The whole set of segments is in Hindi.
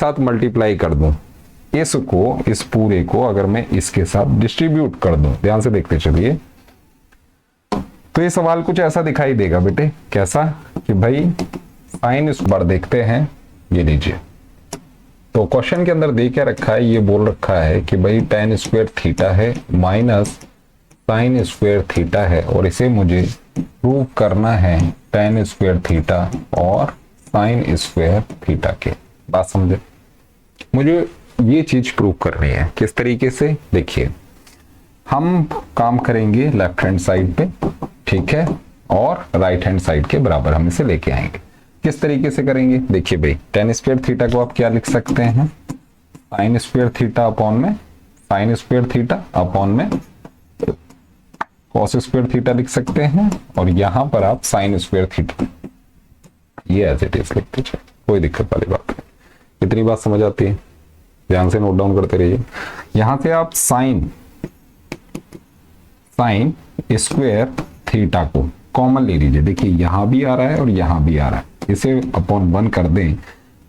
साथ मल्टीप्लाई कर दूं, इसको, इस पूरे को अगर मैं इसके साथ डिस्ट्रीब्यूट कर दूं, ध्यान से देखते चलिए, तो ये सवाल कुछ ऐसा दिखाई देगा बेटे। कैसा कि भाई साइन स्क्वायर देखते हैं, ये लीजिए। तो क्वेश्चन के अंदर दे क्या रखा है, ये बोल रखा है कि भाई tan स्क्वायर थीटा है माइनस साइन स्क्वायर थीटा है, और इसे मुझे प्रूव करना है tan स्क्वायर थीटा और साइन स्क्वायर थीटा के। बात समझे? मुझे ये चीज प्रूव करनी है। किस तरीके से? देखिए, हम काम करेंगे लेफ्ट हैंड साइड पे, ठीक है, और राइट हैंड साइड के बराबर हम इसे लेके आएंगे। किस तरीके से करेंगे? देखिए भाई, tan स्क्वायर थीटा को आप क्या लिख सकते हैं, साइन स्क्वायर थीटा अपॉन में साइन स्क्वायर थीटा अपॉन में कॉस स्क्वायर थीटा लिख सकते हैं, और यहां पर आप साइन स्क्वायर थीटा ये एज इट इज लिखते चलिए, कोई दिक्कत वाली बात नहीं। इतनी बात समझ आती है? ध्यान से नोट डाउन करते रहिए। यहां से आप साइन स्क्वायर थीटा को कॉमन ले लीजिए। देखिए यहां भी आ रहा है और यहां भी आ रहा है, इसे अपॉन 1 कर दें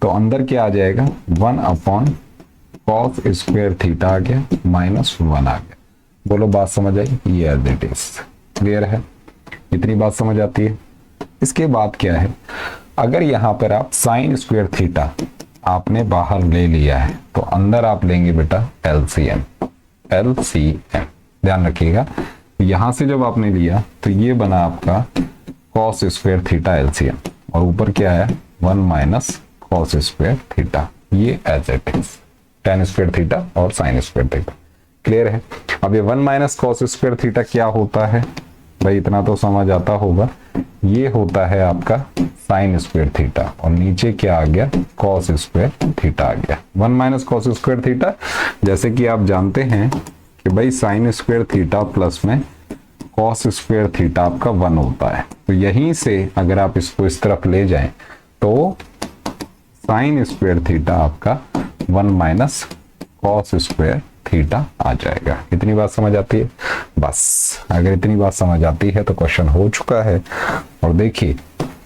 तो अंदर क्या आ जाएगा, 1 अपॉन कॉस स्क्वायर थीटा आ गया, माइनस 1 आ गया। बोलो बात समझ आई? ये एज इट इज क्लियर है? इतनी बात समझ आती है? इसके बाद क्या है, अगर यहां पर आप साइन स्क्वायर थीटा आपने बाहर ले लिया है तो अंदर आप लेंगे बेटा एलसीएम। ध्यान रखिएगा, यहां से जब आपने लिया तो ये बना आपका कॉस स्क्वायर थीटा एलसीएम, और ऊपर क्या है 1 माइनस कॉस स्क्वायर थीटा, ये as it is tan square theta और साइन स्क्वायर थीटा। क्लियर है? अब ये 1 माइनस कॉस स्क्वायर थीटा क्या होता है भाई, इतना तो समझ आता होगा, ये होता है आपका साइन स्क्वायर थीटा, और नीचे क्या आ गया, कॉस स्क्वायर थीटा आ गया। 1 माइनस कॉस स्क्वायर थीटा, जैसे कि आप जानते हैं कि भाई साइन स्क्वायर थीटा प्लस में कॉस स्क्वायर थीटा आपका 1 होता है, तो यहीं से अगर आप इसको इस तरफ ले जाएं तो साइन स्क्वायर थीटा आपका 1 माइनस कॉस स्क्वायर थीटा आ जाएगा। इतनी बात समझ आती है? बस अगर इतनी बात समझ आती है तो क्वेश्चन हो चुका है। और देखिए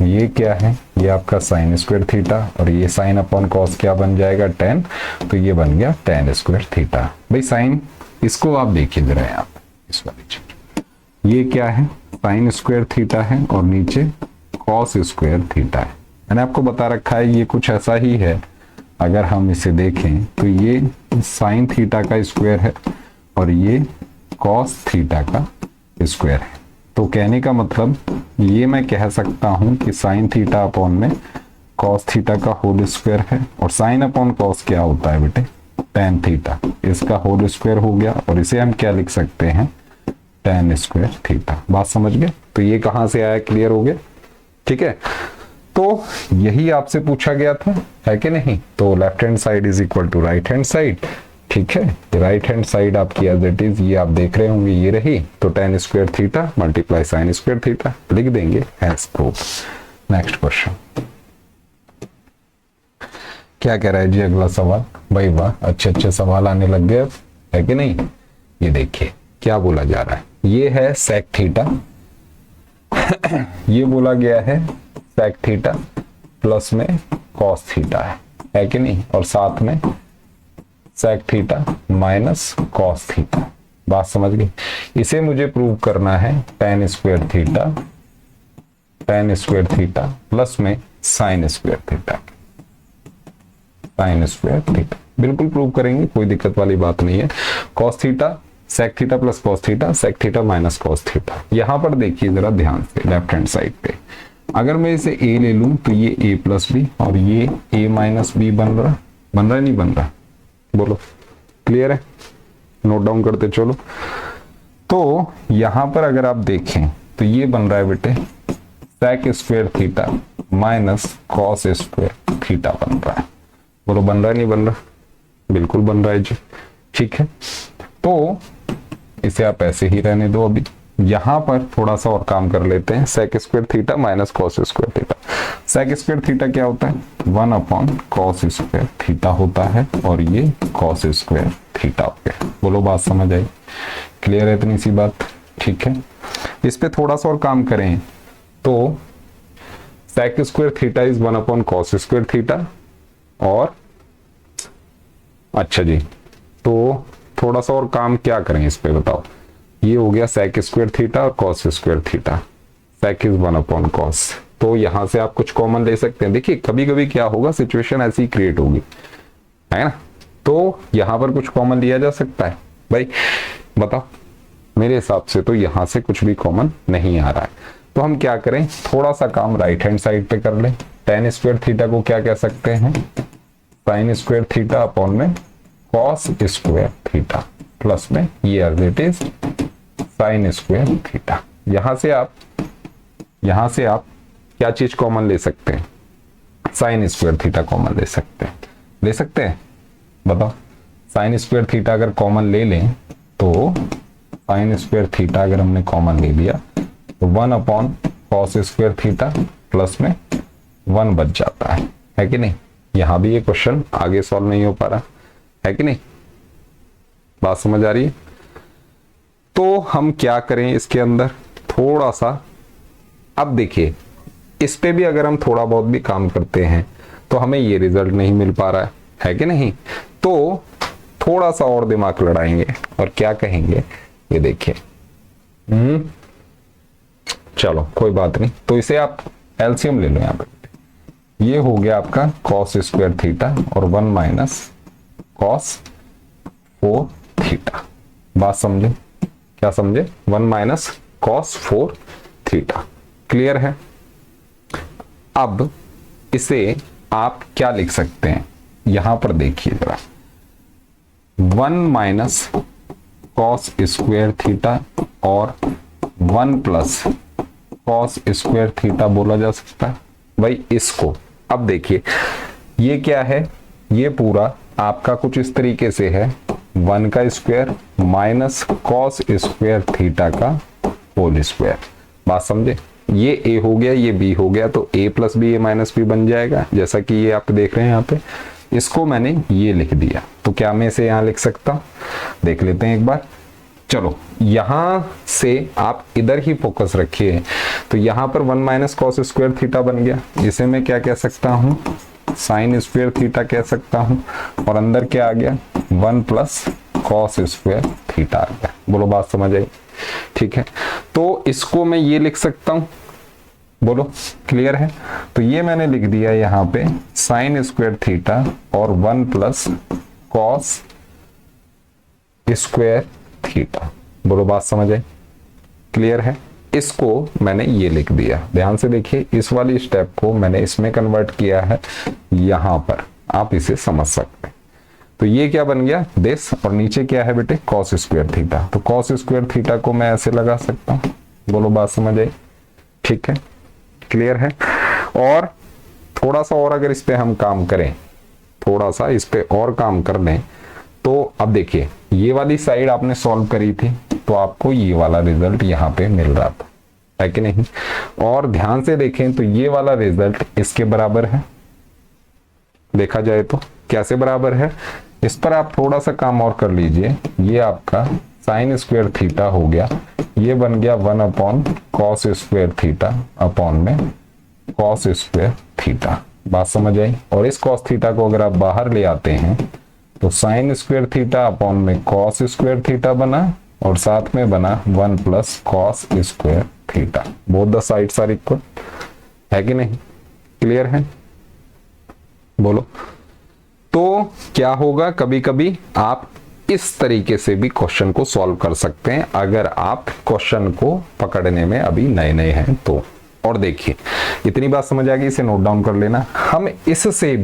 ये क्या है, ये आपका साइन स्क्वायर थीटा, और ये साइन अपॉन कॉस क्या बन जाएगा, tan, तो ये बन गया tan स्क्वायर थीटा। भाई साइन, इसको आप देखिए जरा, यहाँ इस वाली चीज, ये क्या है, साइन स्क्वायर थीटा है और नीचे कॉस स्क्वायर थीटा है। मैंने आपको बता रखा है ये कुछ ऐसा ही है। अगर हम इसे देखें तो ये साइन थीटा का स्क्वायर है और ये कॉस थीटा का स्क्वायर है। तो कहने का मतलब ये मैं कह सकता हूं कि साइन थीटा अपॉन में कॉस थीटा का होल स्क्वायर है, और साइन अपॉन कॉस क्या होता है बेटे, tan थीटा, इसका होल स्क्वायर हो गया, और इसे हम क्या लिख सकते हैं, tan स्क्वायर थीटा। बात समझ गए? तो ये कहां से आया, क्लियर हो गया? ठीक है, तो यही आपसे पूछा गया था, है कि नहीं? तो left hand side is equal to right hand side, ठीक है। राइट हैंड साइड आपकी एज इट इज, ये आप देख रहे होंगे, ये रही, तो tan square theta multiply sine square theta लिख देंगे एज प्रूफ। नेक्स्ट क्वेश्चन क्या कह रहा है जी, अगला सवाल। भाई वाह, अच्छे अच्छे सवाल आने लग गए अब, है कि नहीं? ये देखिए क्या बोला जा रहा है, ये है सेक थीटा ये बोला गया है सेक थीटा प्लस में कॉस थीटा है कि नहीं, और साथ में sec theta minus cos theta. बात समझ गई? इसे मुझे प्रूव करना है tan स्क्वायर थीटा प्लस में sine square theta, sine square theta बिल्कुल प्रूव करेंगे, कोई दिक्कत वाली बात नहीं है। Cos theta sec theta plus cos theta, sec theta minus cos theta. यहां पर देखिए जरा ध्यान से, लेफ्ट हैंड साइड पे अगर मैं इसे a ले लूं तो ये a प्लस बी, और ये a माइनस बी बन रहा नहीं बन रहा, बोलो क्लियर है? नोट डाउन करते चलो। तो यहां पर अगर आप देखें तो ये बन रहा है बेटे sec square theta minus cos square theta बन रहा है। बोलो बन रहा है नहीं बन रहा? बिल्कुल बन रहा है जी, ठीक है। तो इसे आप ऐसे ही रहने दो। अभी यहां पर थोड़ा सा और काम कर लेते हैं, sec square theta minus cos square theta. Sec square theta क्या होता है, 1 अपॉन कॉस स्क्वायर थीटा होता है, और ये कॉस स्क्वायर थीटा हो गया। बोलो बात समझ आई? क्लियर है इतनी सी बात? ठीक है, इस पे थोड़ा सा और काम करें तो sec square theta is 1 upon cos square theta, और अच्छा जी, तो थोड़ा सा और काम क्या करें इस पे बताओ। ये हो गया sec स्क्वायर थीटा और cos square theta, sec is 1/cos। तो यहां से आप कुछ कॉमन ले सकते हैं। देखिए कभी कभी क्या होगा, सिचुएशन ऐसी क्रिएट होगी, है ना, तो यहां पर कुछ कॉमन लिया जा सकता है। भाई बताओ, मेरे हिसाब से तो यहां से कुछ भी कॉमन नहीं आ रहा है। तो हम क्या करें, थोड़ा सा काम राइट हैंड साइड पे कर लें। tan स्क्वायर थीटा को क्या कह सकते हैं, sin स्क्वायर थीटा अपॉन में cos स्क्वायर थीटा, प्लस में ये as it is sin square theta. यहां से आप क्या चीज कॉमन ले सकते हैं, sin स्क्वायर थीटा कॉमन ले सकते हैं, बताओ। sin स्क्वायर थीटा अगर कॉमन ले लें तो sin स्क्वायर थीटा अगर हमने कॉमन ले लिया तो 1/cos स्क्वायर थीटा प्लस में 1 बच जाता है कि नहीं। यहां भी ये क्वेश्चन आगे सॉल्व नहीं हो पा रहा है कि नहीं, बात समझ आ रही है। तो हम क्या करें इसके अंदर थोड़ा सा, अब देखिए इस पे भी अगर हम थोड़ा बहुत भी काम करते हैं तो हमें ये रिजल्ट नहीं मिल पा रहा है कि नहीं। तो थोड़ा सा और दिमाग लड़ाएंगे और क्या कहेंगे, ये देखिए चलो कोई बात नहीं, तो इसे आप एलसीएम ले लो। यहाँ पे ये हो गया आपका cos स्क्वायर थीटा और 1 माइनस cos 4 थीटा। बात समझे, क्या समझे, 1 माइनस cos 4 थीटा। क्लियर है। अब इसे आप क्या लिख सकते हैं, यहां पर देखिए जरा, 1 माइनस cos स्क्वायर थीटा और 1 प्लस cos स्क्वायर थीटा बोला जा सकता है भाई इसको। अब देखिए ये क्या है, ये पूरा आपका कुछ इस तरीके से है, 1 का square minus cos square theta का होल स्क्वायर। बात समझे, ये a हो गया, ये b हो गया, तो a plus b, a minus b बन जाएगा, जैसा कि ये आप देख रहे हैं यहाँ पे। इसको मैंने ये लिख दिया, तो क्या मैं इसे यहाँ लिख सकता हूँ, देख लेते हैं एक बार। चलो यहां से आप इधर ही फोकस रखिए, तो यहां पर 1 माइनस cos स्क्वायर थीटा बन गया, इसे मैं क्या कह सकता हूं, sin स्क्वायर थीटा कह सकता हूं, और अंदर क्या आ गया 1 प्लस cos स्क्वायर थीटा आ गया। बोलो बात समझ आई, ठीक है। तो इसको मैं ये लिख सकता हूं, बोलो क्लियर है। तो ये मैंने लिख दिया यहां पे sin स्क्वायर थीटा और 1 प्लस cos स्क्वायर थीटा। बोलो बात समझ आई, क्लियर है। इसको मैंने ये लिख दिया, ध्यान से देखिए, इस वाली स्टेप को मैंने इसमें कन्वर्ट किया है, यहां पर आप इसे समझ सकते हैं। तो ये क्या बन गया दिस, और नीचे क्या है बेटे cos स्क्वायर थीटा, तो cos स्क्वायर थीटा को मैं ऐसे लगा सकता हूं। बोलो बात समझ आई, ठीक है, क्लियर है। और थोड़ा सा और अगर इस पे हम काम करें, थोड़ा सा इस पे और काम कर लें, तो अब देखिए ये वाली साइड आपने सॉल्व करी थी तो आपको ये वाला रिजल्ट यहाँ पे मिल रहा था, है कि नहीं। और ध्यान से देखें तो ये वाला रिजल्ट इसके बराबर है, देखा जाए तो कैसे बराबर है। इस पर आप थोड़ा सा काम और कर लीजिए, ये आपका sin स्क्वायर थीटा हो गया, ये बन गया 1/cos स्क्वायर थीटा अपॉन में cos स्क्वायर थीटा। बात समझ आई। और इस cos थीटा को अगर आप बाहर ले आते हैं तो sin स्क्वायर थीटा अपॉन में cos स्क्वायर थीटा बना, और साथ में बना 1 plus cos square theta. Both the sides are equal, है कि नहीं, क्लियर है। बोलो तो क्या होगा, कभी कभी आप इस तरीके से भी क्वेश्चन को सॉल्व कर सकते हैं अगर आप क्वेश्चन को पकड़ने में अभी नए नए हैं तो। और देखिए इतनी बात समझ आ गई, इसे नोट डाउन कर लेना। हम इससे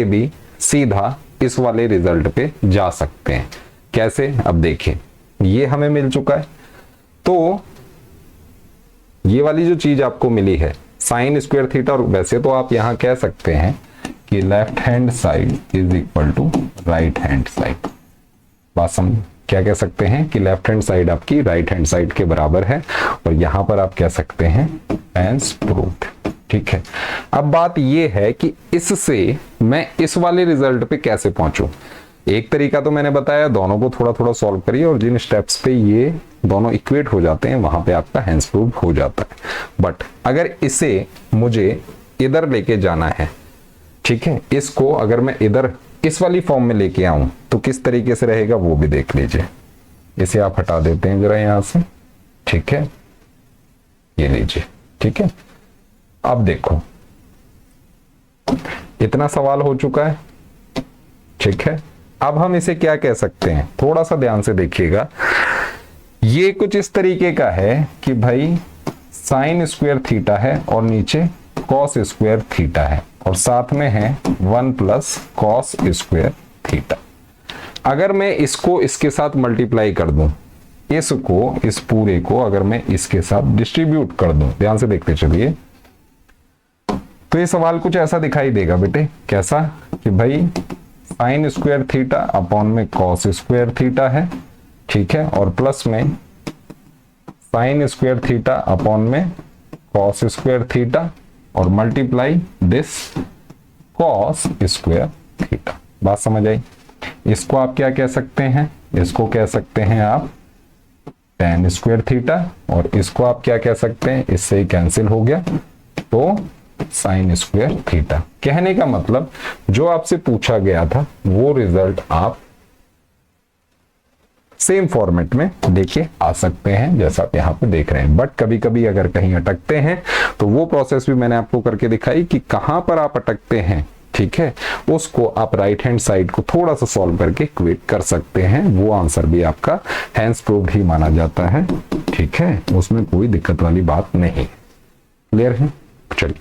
भी सीधा इस वाले रिजल्ट पे जा सकते हैं। कैसे, अब देखिए ये हमें मिल चुका है, तो ये वाली जो चीज आपको मिली है sin स्क्वायर थीटा, और वैसे तो आप यहां कह सकते हैं कि left hand side is equal to right hand side. बात समझ, क्या कह सकते हैं कि लेफ्ट हैंड साइड आपकी राइट हैंड साइड के बराबर है, और यहां पर आप कह सकते हैं हैंस प्रूव्ड, ठीक है। अब बात यह है कि इससे मैं इस वाले रिजल्ट पे कैसे पहुंचूं। एक तरीका तो मैंने बताया, दोनों को थोड़ा थोड़ा सॉल्व करिए, और जिन स्टेप्स पे ये दोनों इक्वेट हो जाते हैं वहां पे आपका हैंस प्रूव्ड हो जाता है। बट अगर इसे मुझे इधर लेके जाना है, ठीक है, इसको अगर मैं इधर इस वाली फॉर्म में लेके आऊं तो किस तरीके से रहेगा वो भी देख लीजिए। इसे आप हटा देते हैं जरा यहां से, ठीक है, ये लीजिए, ठीक है। अब देखो इतना सवाल हो चुका है, ठीक है। अब हम इसे क्या कह सकते हैं, थोड़ा सा ध्यान से देखिएगा। ये कुछ इस तरीके का है कि भाई साइन स्क्वायर थीटा है और नीचे कॉस स्क्वायर थीटा है और साथ में है 1 प्लस कॉस स्क्वायर थीटा। अगर मैं इसको इसके साथ मल्टीप्लाई कर दूं, इसको इस पूरे को अगर मैं इसके साथ डिस्ट्रीब्यूट कर दूं, ध्यान से देखते चलिए, तो ये सवाल कुछ ऐसा दिखाई देगा बेटे। कैसा कि भाई साइन स्क्वायर थीटा अपॉन में कॉस स्क्वायर थीटा है, ठीक है, और प्लस में साइन स्क्वायर थीटा अपॉन में कॉस स्क्वायर थीटा और multiply this cos square theta. बात समझ आई? इसको आप क्या कह सकते हैं, इसको कह सकते हैं आप tan स्क्वायर थीटा और इसको आप क्या कह सकते हैं, इससे ही कैंसिल हो गया तो साइन स्क्वायर थीटा। कहने का मतलब जो आपसे पूछा गया था वो रिजल्ट आप सेम फॉर्मेट में लेके आ सकते हैं जैसा आप यहां पे देख रहे हैं। बट कभी कभी अगर कहीं अटकते हैं तो वो प्रोसेस भी मैंने आपको करके दिखाई कि कहां पर आप अटकते हैं, ठीक है, उसको आप राइट हैंड साइड को थोड़ा सा सॉल्व करके इक्वेट कर सकते हैं। वो आंसर भी आपका हैंड्स प्रूव्ड ही माना जाता है, ठीक है, उसमें कोई दिक्कत वाली बात नहीं। क्लियर है? चलिए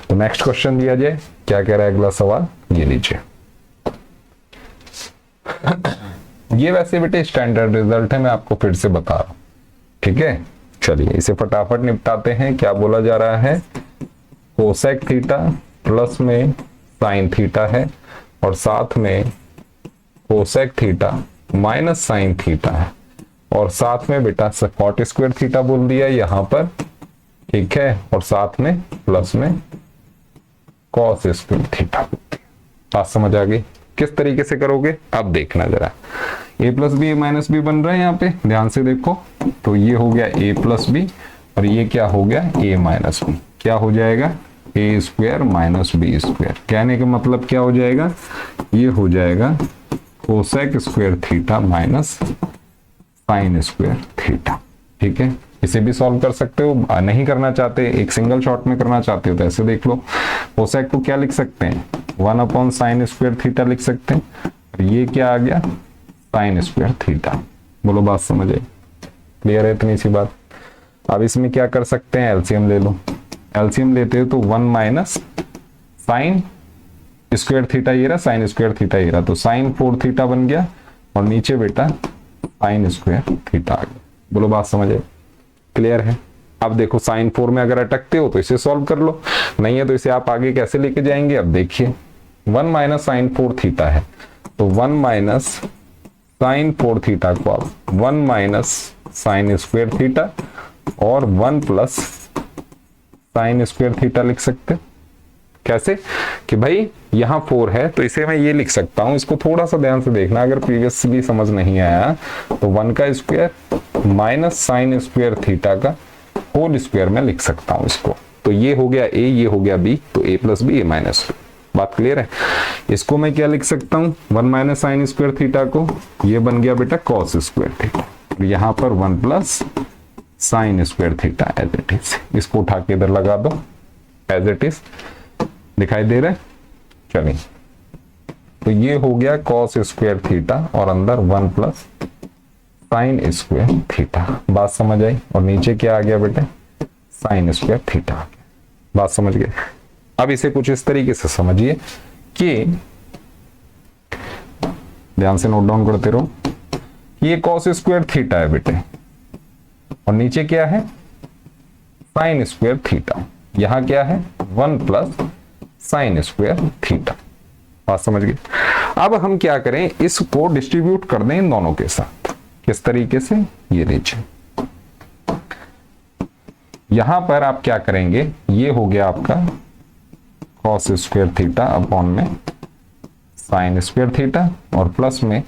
तो नेक्स्ट क्वेश्चन दिया जाए। क्या कह रहा है अगला सवाल, ये लीजिए। ये वैसे बेटे स्टैंडर्ड रिजल्ट है, मैं आपको फिर से बता रहा हूं, ठीक है। चलिए इसे फटाफट निपटाते हैं। क्या बोला जा रहा है, कोसेक थीटा प्लस में साइन थीटा है और साथ में cosec theta minus sine theta है और साथ में बेटा कॉट स्क्वायर थीटा बोल दिया यहां पर, ठीक है, और साथ में प्लस में कॉस स्क्वायर थीटा। बात समझ आ गई? किस तरीके से करोगे अब देखना जरा। a plus b a minus b बन रहा है यहाँ पे, ध्यान से देखो। तो ये हो गया a प्लस बी और ये क्या हो गया a माइनस बी। क्या हो जाएगा, a square minus b square. कहने का मतलब क्या हो जाएगा, ये हो जाएगा cosec square theta minus sine square theta, ठीक है। इसे भी सॉल्व कर सकते हो, नहीं करना चाहते एक सिंगल शॉट में करना चाहते हो तो ऐसे देख लो। कोसेक को क्या लिख सकते हैं, 1 अपॉन साइन स्क्वायर थीटा लिख सकते हैं और ये क्या आ गया साइन स्क्वायर थीटा। बोलो बात समझ आई? क्लियर है इतनी सी बात? अब इसमें क्या कर सकते हैं, एलसीएम ले लो। एलसीएम लेते हो तो 1 माइनस साइन स्क्वायर थीटा ये रहा, साइन स्क्वायर थीटा ये रहा, तो साइन 4 थीटा बन गया और नीचे बेटा साइन स्क्वायर थीटा आ गया। बोलो बात समझ आई? क्लियर है? अब देखो साइन 4 में अगर अटकते हो तो इसे सॉल्व कर लो, नहीं है तो इसे आप आगे कैसे लेके जाएंगे। अब देखिए 1 माइनस साइन 4 थीटा है तो 1 माइनस साइन 4 थीटा को आप 1 माइनस साइन स्क्वायर थीटा और 1 प्लस साइन स्क्वायर थीटा लिख सकते। कैसे कि भाई यहाँ 4 है तो इसे मैं ये लिख सकता हूं। इसको थोड़ा सा ध्यान से देखना, अगर प्रीवियसली समझ नहीं आया तो 1 का square minus sine square theta का होल स्क्वायर में लिख सकता हूं इसको। तो ये हो गया a, ये हो गया b, तो a plus b a minus b. बात क्लियर है? इसको मैं क्या लिख सकता हूं, 1 माइनस साइन स्क्वायर थीटा को ये बन गया बेटा कॉस स्क्वायर थीटा, यहाँ पर 1 plus sine square theta as it is. इसको उठा के इधर लगा दो एज इट इज, दिखाई दे रहा है? चलिए तो ये हो गया कॉस स्क्वायर थीटा और अंदर 1 प्लस साइन स्क्वायर थीटा। बात समझ आई? और नीचे क्या आ गया बेटे साइन स्क्वायर थीटा आ गया। बात समझ गए? अब इसे कुछ इस तरीके से समझिए कि ध्यान से नोट डाउन करते रहो, ये कॉस स्क्वायर थीटा है बेटे और नीचे क्या है साइन स्क्वायर थीटा, यहां क्या है 1 प्लस साइन स्क्वायर थीटा। बात समझ गए? अब हम क्या करें, इसको डिस्ट्रीब्यूट कर दें इन दोनों के साथ। किस तरीके से, ये लीजिए यहां पर आप क्या करेंगे, ये हो गया आपका कॉस स्क्वायर थीटा अपॉन में साइन स्क्वायर थीटा और प्लस में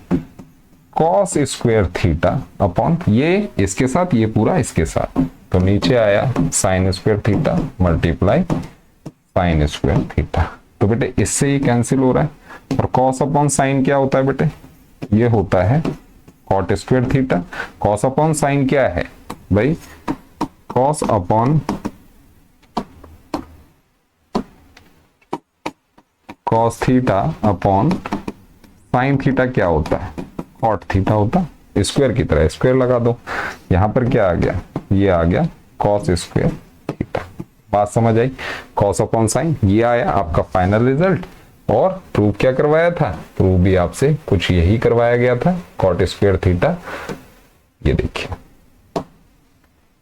कॉस स्क्वायर थीटा अपॉन ये इसके साथ, ये पूरा इसके साथ, तो नीचे आया sign square theta multiply sine square theta. तो बेटे इससे ही कैंसिल हो रहा है और कॉस अपॉन साइन क्या होता है बेटे, ये होता है cot square theta. Cos upon sine क्या है भाई, cos upon cos theta upon sine theta क्या होता है, कॉट थीटा होता है। स्क्वायर की तरह स्क्वायर लगा दो, यहां पर क्या आ गया, ये आ गया कॉस स्क्वायर थीटा। बात समझ आई, कॉस अपॉन साइन, ये आया आपका फाइनल रिजल्ट। और प्रूव क्या करवाया था, प्रूव भी आपसे कुछ यही करवाया गया था, कॉट स्क्वायर थीटा। ये देखिए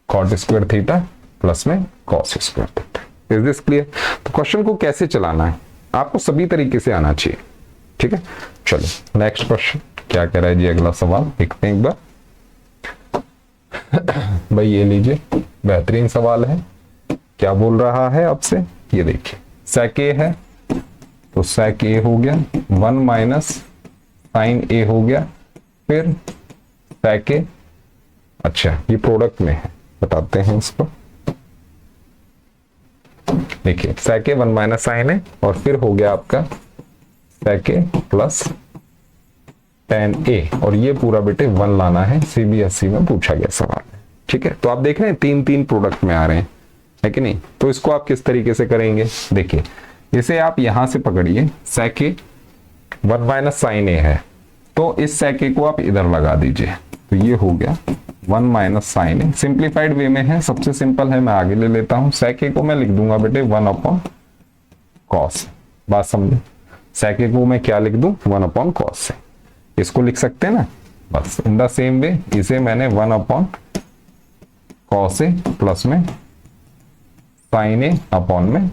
कॉट स्क्वायर थीटा प्लस में cos square theta. Is this clear. तो क्वेश्चन को कैसे चलाना है आपको सभी तरीके से आना चाहिए, ठीक है। चलो नेक्स्ट क्वेश्चन क्या कह रहा है जी, अगला सवाल देखते हैं एक बार। भाई ये लीजिए, बेहतरीन सवाल है। क्या बोल रहा है आपसे, ये देखिए sec a है तो sec a हो गया, 1 माइनस साइन a हो गया, फिर sec a, अच्छा ये प्रोडक्ट में है, बताते हैं इसको। देखिए sec a 1 minus sine a, और फिर हो गया आपका sec a plus tan a, और ये पूरा बेटे 1 लाना है, CBSE में पूछा गया सवाल है, ठीक है। तो आप देख रहे हैं तीन तीन प्रोडक्ट में आ रहे हैं, है कि नहीं। तो इसको आप किस तरीके से करेंगे, देखिए इसे आप यहां से पकड़िए, sec a 1 minus sine a है, तो इस sec a को आप इधर लगा दीजिए, तो ये हो गया 1 minus sine a। Simplified way में है, सबसे सिंपल है, मैं आगे ले लेता हूं। sec a को मैं लिख दूंगा बेटे 1 अपॉन कॉस। बात समझे, sec a को मैं क्या लिख दूं, 1 अपॉन कॉस से, इसको लिख सकते हैं ना। बस इन द सेम वे इसे मैंने 1 अपॉन कॉस ए प्लस में साइन ए अपॉन में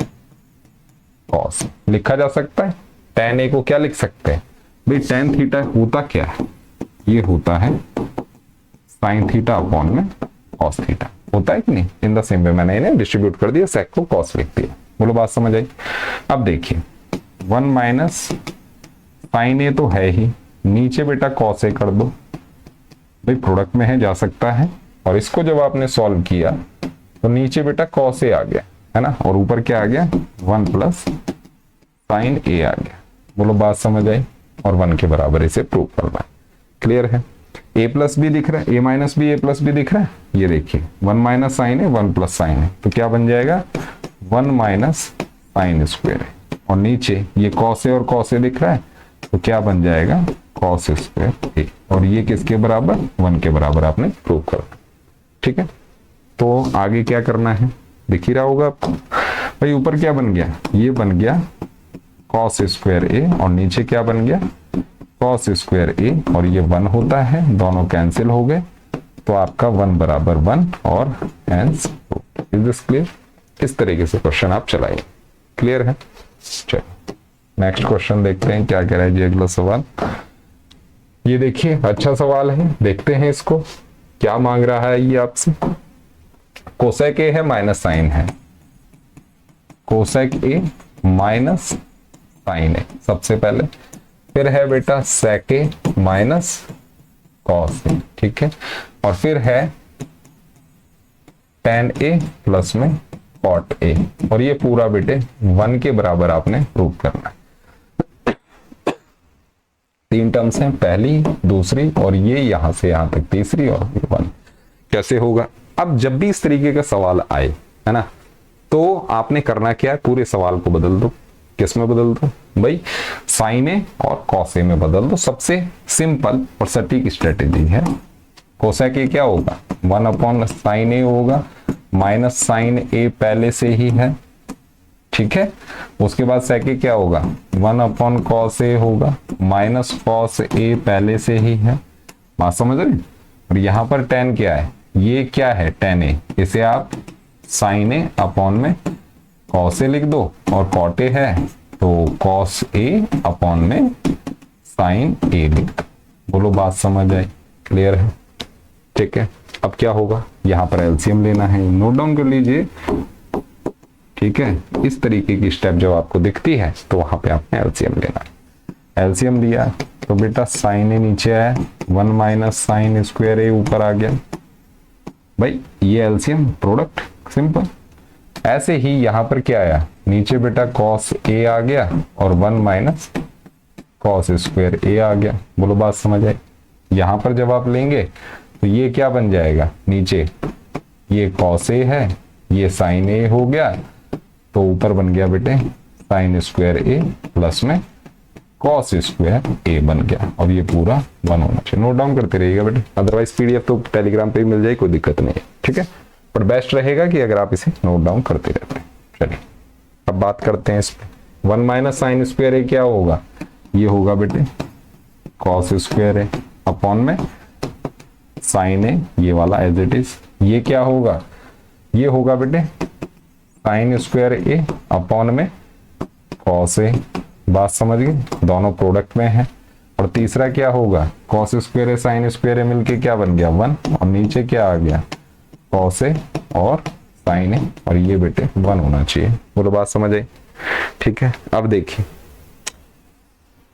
कॉस लिखा जा सकता है। tan ए को क्या लिख सकते हैं भाई, tan थीटा होता क्या है, ये होता है साइन थीटा अपॉन में कॉस थीटा, होता है कि नहीं। इन द सेम वे मैंने इन्हें डिस्ट्रीब्यूट कर दिया, sec को कॉस लिख दिया। बोलो बात समझ आई। अब देखिए 1 माइनस साइन ए तो है ही, नीचे बेटा कॉस ए कर दो, भाई प्रोडक्ट में है जा सकता है। और इसको जब आपने सॉल्व किया तो नीचे बेटा कॉस ए आ गया, है ना, और ऊपर क्या आ गया 1 प्लस साइन ए आ गया। बोलो बात समझ आई। और 1 के बराबर इसे प्रूव करना है, क्लियर है। a प्लस बी दिख रहा है, a minus b, a plus b दिख रहा है, ये देखिए 1 माइनस साइन है 1 प्लस साइन है, तो क्या बन जाएगा 1 माइनस साइन स्क्वायर है। और नीचे ये कॉस ए और कॉस ए दिख रहा है, तो क्या बन जाएगा कॉस स्क्वायर ए, और ये किसके बराबर 1 के बराबर आपने प्रूव कर, ठीक है। तो आगे क्या करना है दिख ही रहा होगा आपको। भाई ऊपर क्या बन गया, ये बन गया कॉस स्क्वायर ए, और नीचे क्या बन गया कॉस स्क्वायर ए, और ये 1 होता है, दोनों कैंसिल हो गए, तो आपका 1 बराबर 1 और hence proved. Is this clear. इस तरीके से क्वेश्चन आप चलाइए, क्लियर है। चलो नेक्स्ट क्वेश्चन देखते हैं क्या कह रहा है जी अगला सवाल। ये देखिए अच्छा सवाल है, देखते हैं इसको क्या मांग रहा है ये आपसे। कोसेक ए है माइनस साइन है, कोसेक ए माइनस साइन ए सबसे पहले, फिर है बेटा सेक ए माइनस कॉस ए, ठीक है, और फिर है टेन ए प्लस में कॉट ए, और ये पूरा बेटे 1 के बराबर आपने प्रूव करना है। 3 टर्म्स हैं, पहली दूसरी और ये यहां से यहां तक तीसरी, और 1 कैसे होगा। अब जब भी इस तरीके का सवाल आए, है ना, तो आपने करना क्या है, पूरे सवाल को बदल दो। किस में बदल दो भाई, साइन ए और कॉस ए में बदल दो। सबसे सिंपल और सटीक स्ट्रेटेजी है। कोसेक ए क्या होगा 1 अपॉन साइन ए होगा, माइनस साइन ए पहले से ही है, ठीक है। उसके बाद सेक ए क्या होगा 1 अपॉन कॉस ए होगा, माइनस कॉस ए पहले से ही है। बात समझ रहे। और यहां पर टेन क्या है, ये क्या है टेन ए, इसे आप साइन ए अपॉन में कॉस ए लिख दो, और कॉट ए है तो कॉस ए अपॉन में साइन ए लिख दो। बोलो बात समझ आई, क्लियर है, ठीक है। अब क्या होगा, यहां पर एलसीएम लेना है, नोट डाउन कर लीजिए, ठीक है। इस तरीके की स्टेप जब आपको दिखती है तो वहां पे आपने एलसीएम लेना है। एलसीएम लिया तो बेटा साइन ए नीचे आया, 1 माइनस साइन स्क्वायर ए ऊपर आ गया। भाई ये एलसीएम प्रोडक्ट सिंपल। ऐसे ही यहां पर क्या आया, नीचे बेटा कॉस ए आ गया और 1 माइनस कॉस स्क्वायर ए आ गया। बोलो बात समझ आई। यहां पर जब आप लेंगे तो ये क्या बन जाएगा, नीचे ये कॉस ए है, ये साइन ए हो गया, तो ऊपर बन गया बेटे साइन स्क्वायर ए प्लस में कॉस स्क्वायर ए बन गया। और ये पूरा 1 होना चाहिए। नोट डाउन करते रहिएगा बेटे, अदरवाइज पीडीएफ तो टेलीग्राम पे ही मिल जाए, कोई दिक्कत नहीं है, ठीक है। पर बेस्ट रहेगा कि अगर आप इसे नोट डाउन करते रहते हैं। चलिए अब बात करते हैं इस पे। 1 माइनस साइन स्क्वायर ए क्या होगा, ये होगा बेटे कॉस स्क्वायर ए अपॉन में साइन ए, ये वाला एज इट इज। ये क्या होगा, ये होगा बेटे साइन स्क्वायर ए अपॉन में कॉस ए। बात समझ गए, दोनों प्रोडक्ट में है। और तीसरा क्या होगा, कॉस स्क्वायर ए साइन स्क्वायर ए मिलके क्या बन गया 1, और नीचे क्या आ गया कॉस ए और साइन ए, और ये बेटे 1 होना चाहिए। बोलो बात समझ आई, ठीक है। अब देखिए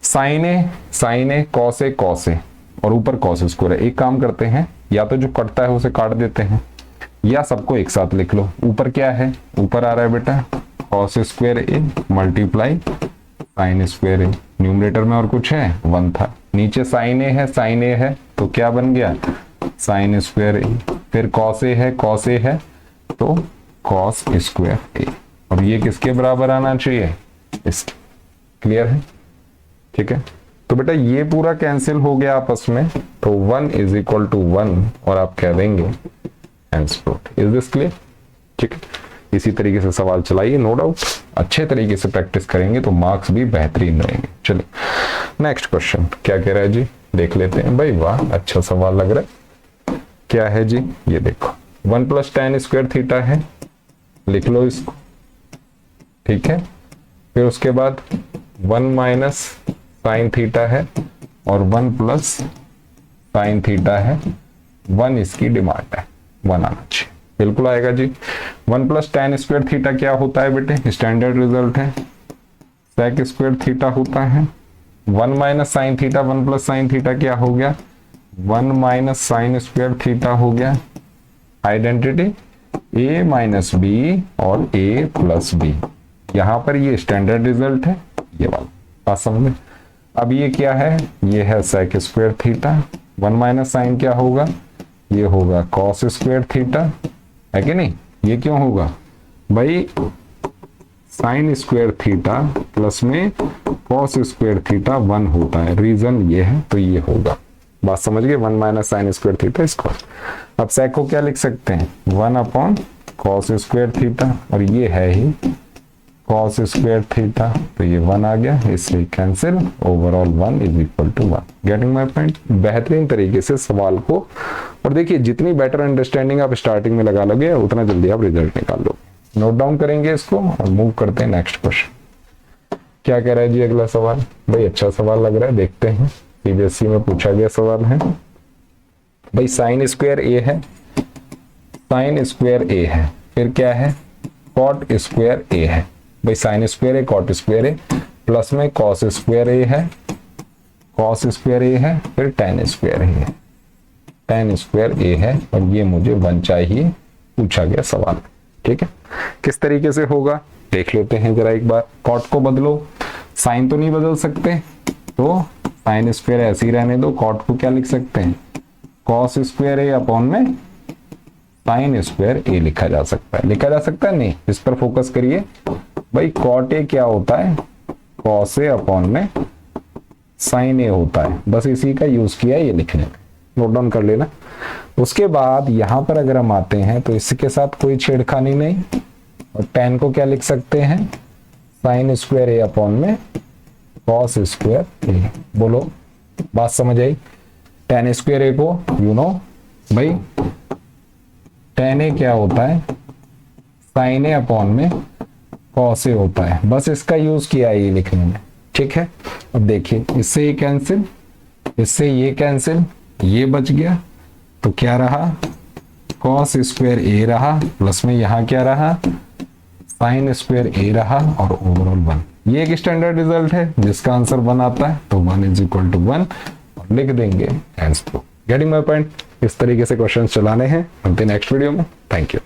साइन ए कॉस ए और ऊपर कॉस स्क्वायर है। एक काम करते हैं, या तो जो कटता है उसे काट देते हैं, या सबको एक साथ लिख लो। ऊपर क्या है, ऊपर आ रहा है बेटा cos square A multiply sine square A. Numerator में और कुछ है 1 था, नीचे साइन ए है तो क्या बन गया साइन स्क्वायर ए, फिर कॉस ए है तो कॉस स्क्वायर ए, और ये किसके बराबर आना चाहिए इसके। क्लियर है, ठीक है। तो बेटा ये पूरा कैंसिल हो गया आपस में, तो 1 इज इक्वल टू 1 और आप कह देंगे hence proved. Is this clear, ठीक है। इसी तरीके से सवाल चलाइए, नो डाउट अच्छे तरीके से प्रैक्टिस करेंगे तो मार्क्स भी बेहतरीन रहेंगे। चलिए नेक्स्ट क्वेश्चन क्या कह रहा है जी, देख लेते हैं। भाई वाह, अच्छा सवाल लग रहा है। क्या है जी, ये देखो 1 प्लस tan स्क्वायर थीटा है, लिख लो इसको, ठीक है। फिर उसके बाद 1 माइनस साइन थीटा है और 1 प्लस साइन थीटा है। 1 इसकी डिमांड है, 1 आना चाहिए, बिल्कुल आएगा जी। 1 प्लस tan स्क्वायर थीटा क्या होता है बेटे, स्टैंडर्ड रिजल्ट है सेक स्क्वायर थीटा होता है। 1 minus sine theta 1 plus sign theta क्या हो गया 1 माइनस साइन स्क्वायर थीटा हो गया। आइडेंटिटी a माइनस बी और a प्लस बी, यहां पर ये स्टैंडर्ड रिजल्ट है, ये वाला बात समझ में। अब ये क्या है, ये है sec square theta. 1 minus sine क्या होगा, ये होगा कॉस स्क्वायर थीटा, है कि नहीं। ये क्यों होगा भाई, साइन स्क्वायर थीटा प्लस में कॉस स्क्वायर थीटा 1 होता है, रीजन ये है तो ये होगा। बात समझ गए, 1 minus sine square theta square. अब सेक को क्या लिख सकते हैं 1 अपॉन कॉस स्क्वायर थीटा, और ये है ही कॉस स्क्वायर थीटा, तो ये 1 आ गया, इससे cancel, overall 1 is equal to 1। Getting my point. बेहतरीन तरीके से सवाल को, और देखिए जितनी बेटर अंडरस्टैंडिंग आप स्टार्टिंग में लगा लोगे उतना जल्दी आप रिजल्ट निकाल लोगे। नोट डाउन करेंगे इसको और मूव करते हैं नेक्स्ट क्वेश्चन। क्या कह रहा है जी अगला सवाल, भाई अच्छा सवाल लग रहा है, देखते हैं। सीबीएसई में पूछा गया सवाल है भाई, साइन स्क्वायर ए है, साइन स्क्वायर ए है, फिर क्या है कॉट स्क्वायर ए है। भाई साइन स्क्वायर ए कॉट स्क्वायर ए प्लस में कॉस स्क्वायर ए है, कॉस स्क्वायर ए है, फिर tan स्क्वायर ए है, tan स्क्वायर ए है, और ये मुझे 1 चाहिए, पूछा गया सवाल, ठीक है। किस तरीके से होगा देख लेते हैं जरा एक बार। कॉट को बदलो, साइन तो नहीं बदल सकते, तो साइन स्क्वायर ऐसे ही रहने दो। कॉट को क्या लिख सकते हैं कॉस स्क्वायर ए अपॉन में साइन स्क्वायर ए लिखा जा सकता है, लिखा जा सकता है नहीं, इस पर फोकस करिए भाई। कॉट ए क्या होता है कॉस ए अपॉन में साइन ए होता है, बस इसी का यूज किया है ये लिखने में, नोट डाउन कर लेना। उसके बाद यहां पर अगर हम आते हैं तो इसके साथ कोई छेड़खानी नहीं, और tan को क्या लिख सकते हैं साइन स्क्वायर ए अपॉन में कॉस स्क्वायर ए। बोलो बात समझ आई। tan स्क्वायर ए को यू नो भाई, tan ए क्या होता है साइन ए अपॉन में कॉस ए होता है, बस इसका यूज किया है ये लिखने में, ठीक है। अब देखिए इससे ये कैंसिल, इससे ये कैंसिल, ये बच गया, तो क्या रहा कॉस स्क्वायर ए रहा, प्लस में यहां क्या रहा साइन स्क्वायर ए रहा, और ओवरऑल 1। ये एक स्टैंडर्ड रिजल्ट है जिसका आंसर 1 आता है, तो 1 इज इक्वल टू 1 और लिख देंगे hence proved. Getting my point. इस तरीके से क्वेश्चन चलाने हैं, मिलते हैं नेक्स्ट वीडियो में। Thank you.